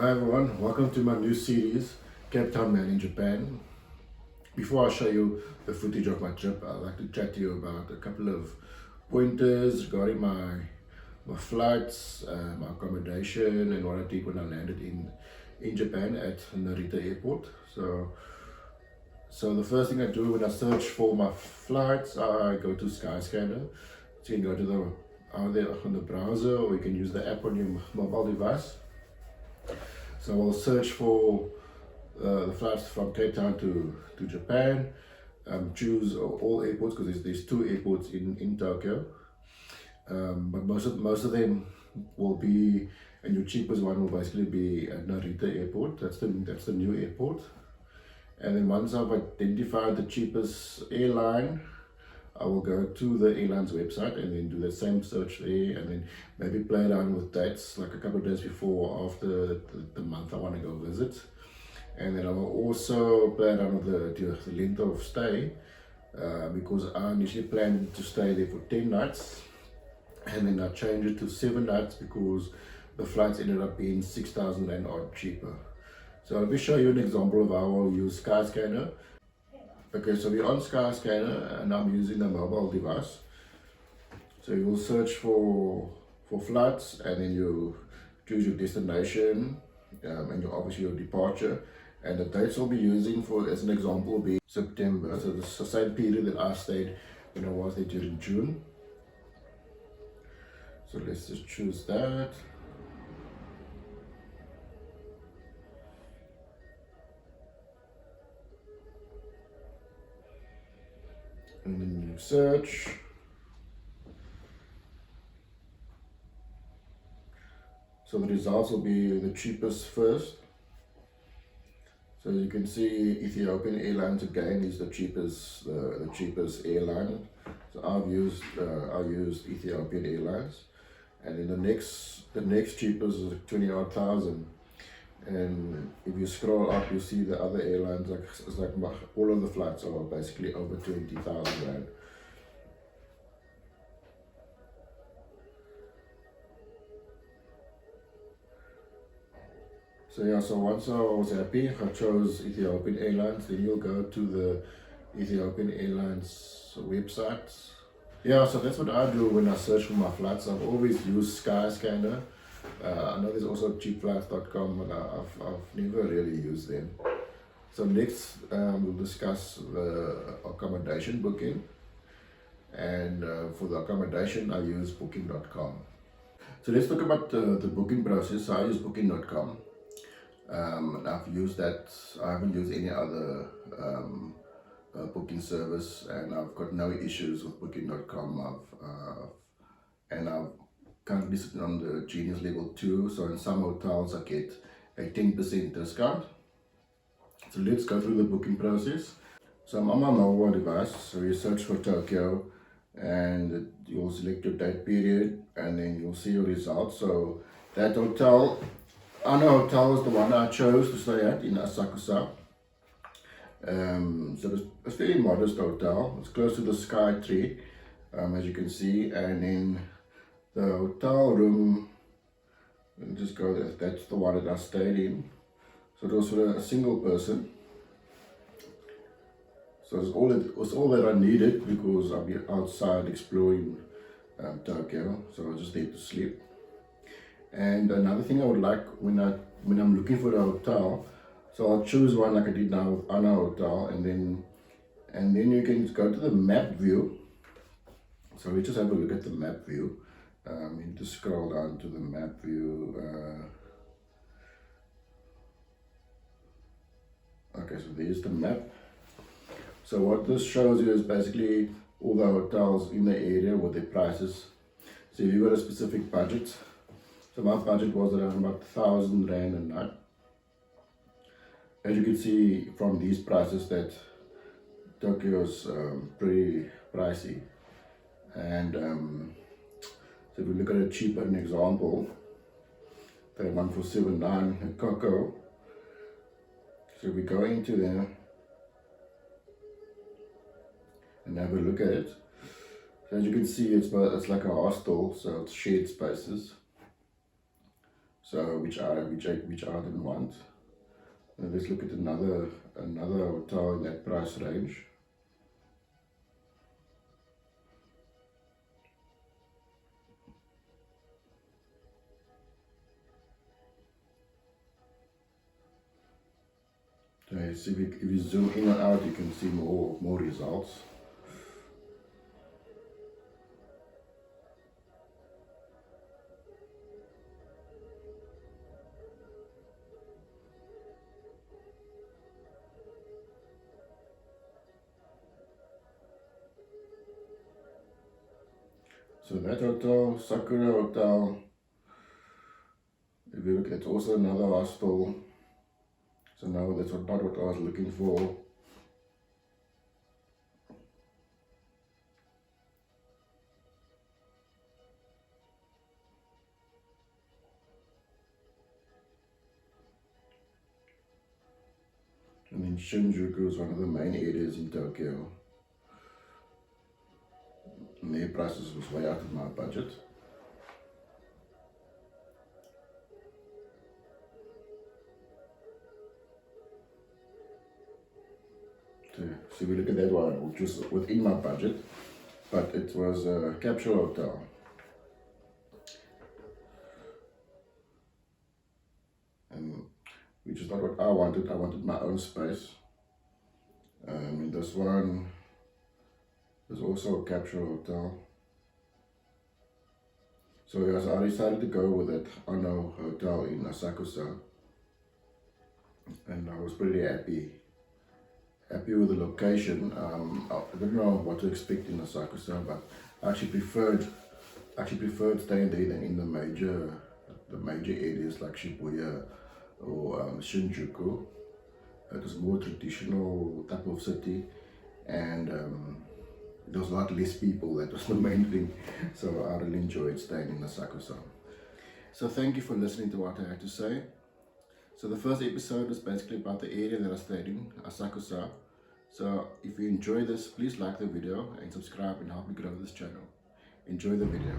Hi everyone, welcome to my new series, Cape Town Man in Japan. Before I show you the footage of my trip, I'd like to chat to you about a couple of pointers regarding my flights, my accommodation, and what I did when I landed in Japan at Narita Airport. So the first thing I do when I search for my flights, I go to Skyscanner. So you can go to either on the browser, or you can use the app on your mobile device. So I'll search for the flights from Cape Town to Japan. Choose all airports because there's two airports in Tokyo. But most of them will be, and your cheapest one will basically be at Narita Airport. That's the new airport. And then once I've identified the cheapest airline, I will go to the airline's website and then do the same search there, and then maybe play around with dates like a couple of days before or after the month I want to go visit. And then I will also play around with the length of stay, because I initially planned to stay there for 10 nights, and then I changed it to 7 nights because the flights ended up being 6,000 Rand odd cheaper. So let me show you an example of how I'll use Skyscanner. Okay, so we're on Skyscanner and I'm using the mobile device. So you will search for flights, and then you choose your destination, and obviously your departure. And the dates I'll be using for, as an example, will be September. So this is the same period that I stayed when I was there during June. So let's just choose that. And then you search. So the results will be the cheapest first. So you can see Ethiopian Airlines again is the cheapest airline. So I used Ethiopian Airlines, and then the next cheapest is 20,000. And if you scroll up, you see the other airlines, all of the flights are basically over 20,000 Rand. So yeah, so once I was happy, I chose Ethiopian Airlines. Then you'll go to the Ethiopian Airlines website. Yeah, so that's what I do when I search for my flights. I've always used Skyscanner. I know there's also cheapflights.com, but I've never really used them. So next, we'll discuss the accommodation booking. And for the accommodation, I use booking.com. So let's talk about the booking process. So I use booking.com. And I've used that. I haven't used any other booking service, and I've got no issues with booking.com. I've currently sitting on the Genius level 2, so in some hotels I get a 10% discount. So let's go through the booking process. So I'm on my mobile device, so you search for Tokyo, and you'll select your date period, and then you'll see your results. So that hotel, Ana Hotel, is the one I chose to stay at in Asakusa. So it's a very modest hotel. It's close to the Sky Tree, as you can see, and then the hotel room, let me just go there, that's the one that I stayed in. So it was for a single person. So it was all that I needed because I'll be outside exploring Tokyo, so I was just there to sleep. And another thing I would like when I'm looking for a hotel, so I'll choose one like I did now with Ana Hotel, and then you can go to the map view. So we just have a look at the map view. You need to scroll down to the map view. Okay, so there's the map. So what this shows you is basically all the hotels in the area with their prices. So if you've got a specific budget, so my budget was around about 1,000 Rand a night. As you can see from these prices that Tokyo's pretty pricey. And so if we look at a cheaper an example, they one for 7,900 in Coco. So we go into there and have a look at it. So as you can see, it's like a hostel, so it's shared spaces. So which I didn't want. Now let's look at another hotel in that price range. Okay, so if you zoom in and out, you can see more results. So that hotel, Sakura Hotel, if you look, it's also another hostel. So now that's not what I was looking for. And then Shinjuku is one of the main areas in Tokyo. And their prices was way out of my budget. So we look at that one, which was within my budget, but it was a capsule hotel. And which is not what I wanted. I wanted my own space. And this one is also a capsule hotel. So yes, I decided to go with that Ano hotel in Asakusa, and I was pretty happy with the location. I didn't know what to expect in Asakusa, but I actually preferred staying there than in the major areas like Shibuya or Shinjuku. It was more traditional type of city, and there was a lot less people. That was the main thing. So I really enjoyed staying in Asakusa. So thank you for listening to what I had to say. So the first episode was basically about the area that I stayed in, Asakusa. So if you enjoy this, please like the video and subscribe and help me grow this channel. Enjoy the video.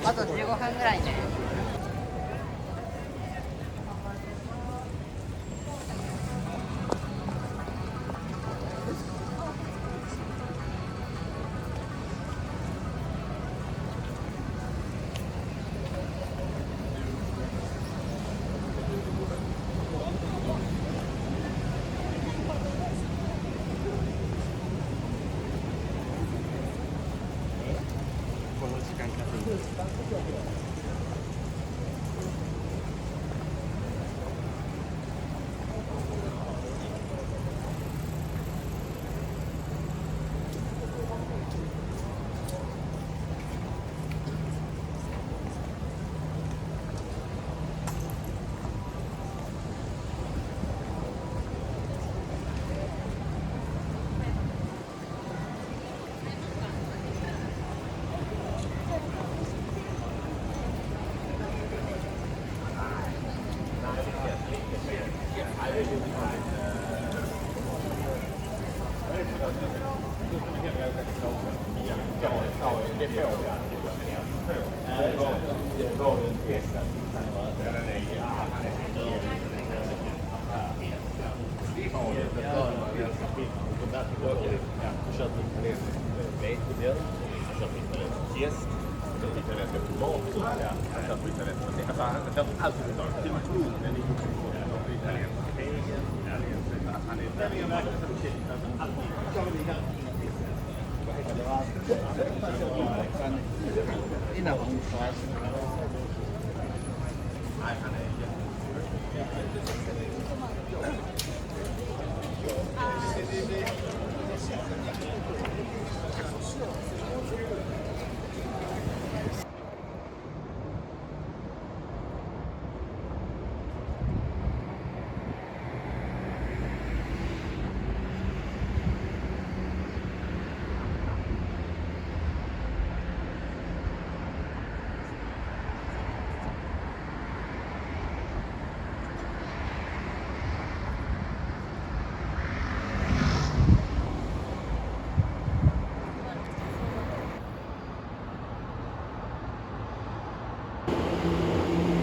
あと15分ぐらいね。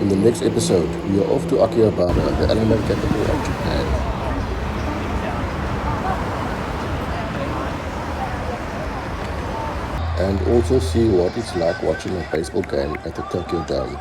In the next episode, we are off to Akihabara, the anime capital of Japan. And also see what it's like watching a baseball game at the Tokyo Dome.